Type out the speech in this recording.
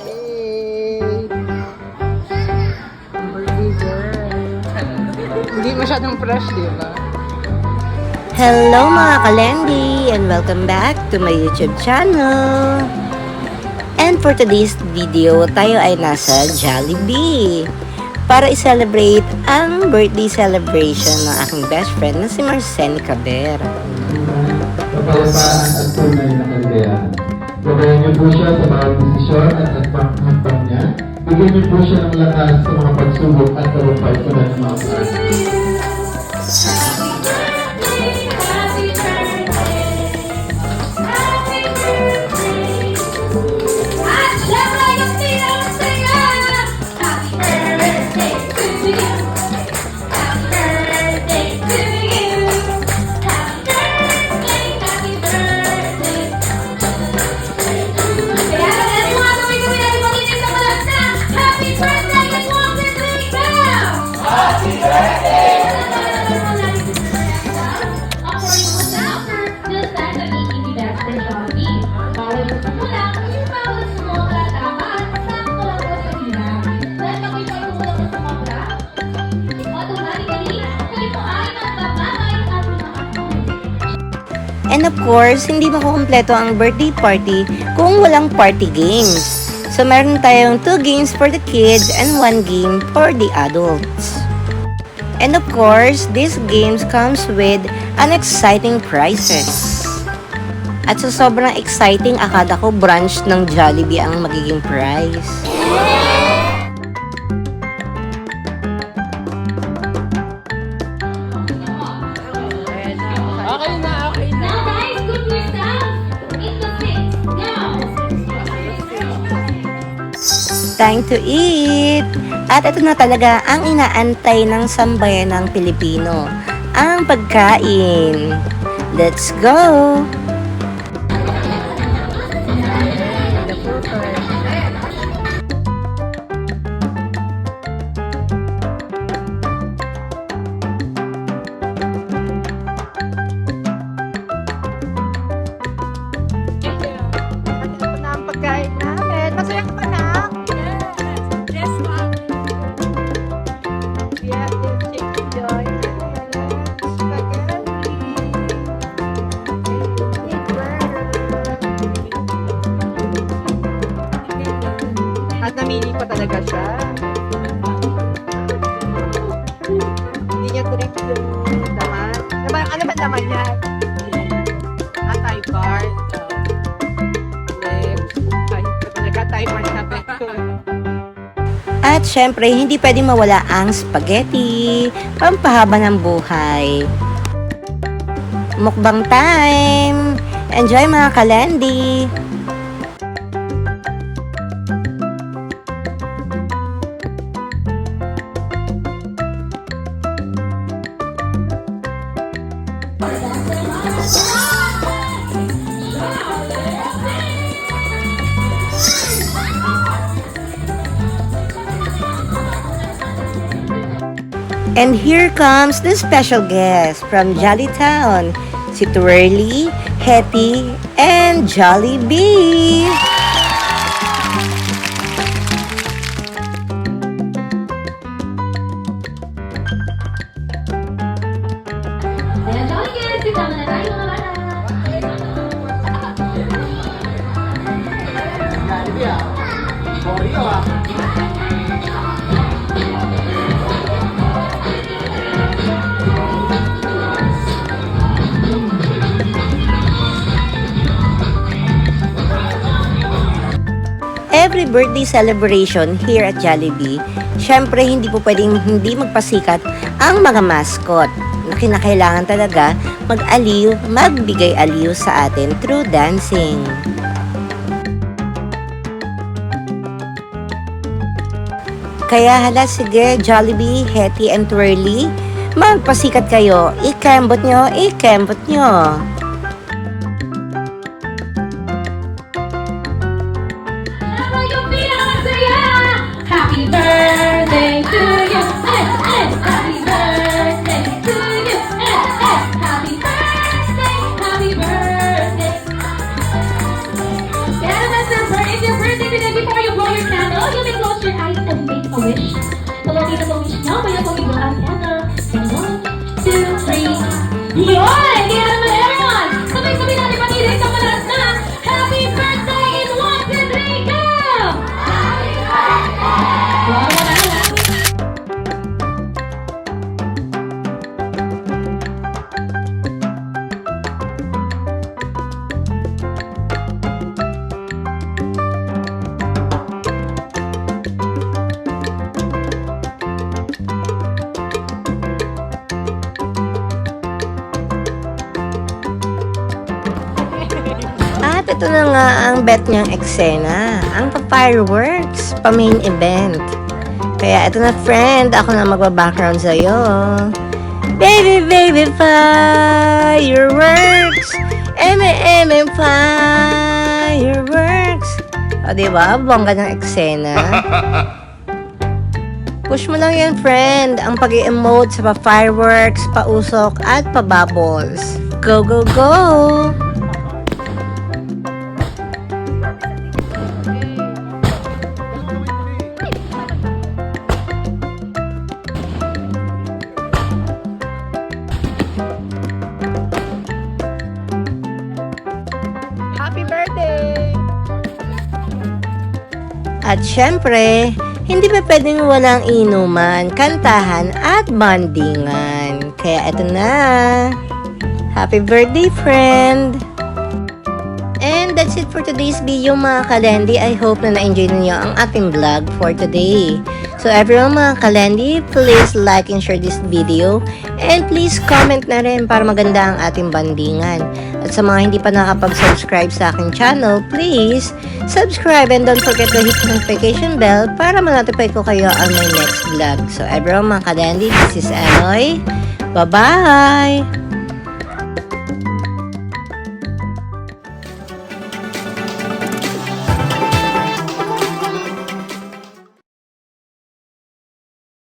Yay! Birthday girl. Hindi masyadong fresh, di ba? Hello mga Kalendi and welcome back to my YouTube channel. And for today's video, tayo ay nasa Jollibee para i-celebrate ang birthday celebration ng aking best friend na si Marcene Caber. Kapayapaan at tunay na kaligayahan. Gabayan niyo po siya sa bawat desisyon at nagpapakapang niya. Bigyan niyo po siya ng lakas sa mga pagsubok at talumpay sa ng mga plano. And of course, hindi makukumpleto ang birthday party kung walang party games. So meron tayong 2 games for the kids and 1 game for the adults. And of course, these games comes with an exciting prizes. At sa sobrang exciting, akala ko brunch ng Jollibee ang magiging prize. Time to eat! At ito na talaga ang inaantay ng sambayan ng Pilipino, ang pagkain. Let's go! At namili pa talaga siya. Hindi niya trip yung laman. Ano ba laman niya? Anti-card. Nag-anti-card na pecto. At syempre, hindi pwedeng mawala ang spaghetti, pampahaba ng buhay. Mukbang time! Enjoy mga Kalendi! And here comes the special guest from Jollytown, si Twirly, Hetty, and Jollibee! Every birthday celebration here at Jollibee, syempre hindi po pwedeng hindi magpasikat ang mga mascot na kinakailangan talaga mag-aliw, magbigay aliw sa atin through dancing. Kaya hala, sige, Jollibee, Hetty, and Twirly, magpasikat kayo. I-kembot nyo, i-kembot nyo. Happy birthday to you. Happy birthday to you. Happy birthday, happy birthday. Kaya naman, sir, it's your birthday today. before you blow your candle, you may close your eyes and make a wish. Tawagin ang wish nyo, kaya tumigil ang candle. And 1, 2, 3. Yun! Kaya naman everyone! Sabay-sabay natin patirin sa malakas na Happy Birthday in 1, 2, 3, go! Happy Birthday! Wow, wow. At ito na nga ang bet niyang eksena, ang pa-fireworks, pa-main event. Kaya ito na friend, ako na magba-background sa'yo. Baby, baby, fireworks! Fireworks! O diba, bongga ng eksena. Push mo lang yan friend, ang pag-emote sa pa-fireworks, pa-usok, at pa-bubbles. Go, go, go! Happy birthday! At syempre, hindi pa pwedeng walang inuman, kantahan at bandingan. Kaya eto na. Happy birthday, friend! And that's it for today's video mga kalendi. I hope na na-enjoy ninyo ang ating vlog for today. So everyone mga kalendi, please like and share this video. And please comment na rin para maganda ang ating bandingan. At sa mga hindi pa nakapag-subscribe sa aking channel, please subscribe and don't forget to hit the notification bell para ma-notify ko kayo on my next vlog. So everyone mga kalendi, this is Anoy. Bye-bye!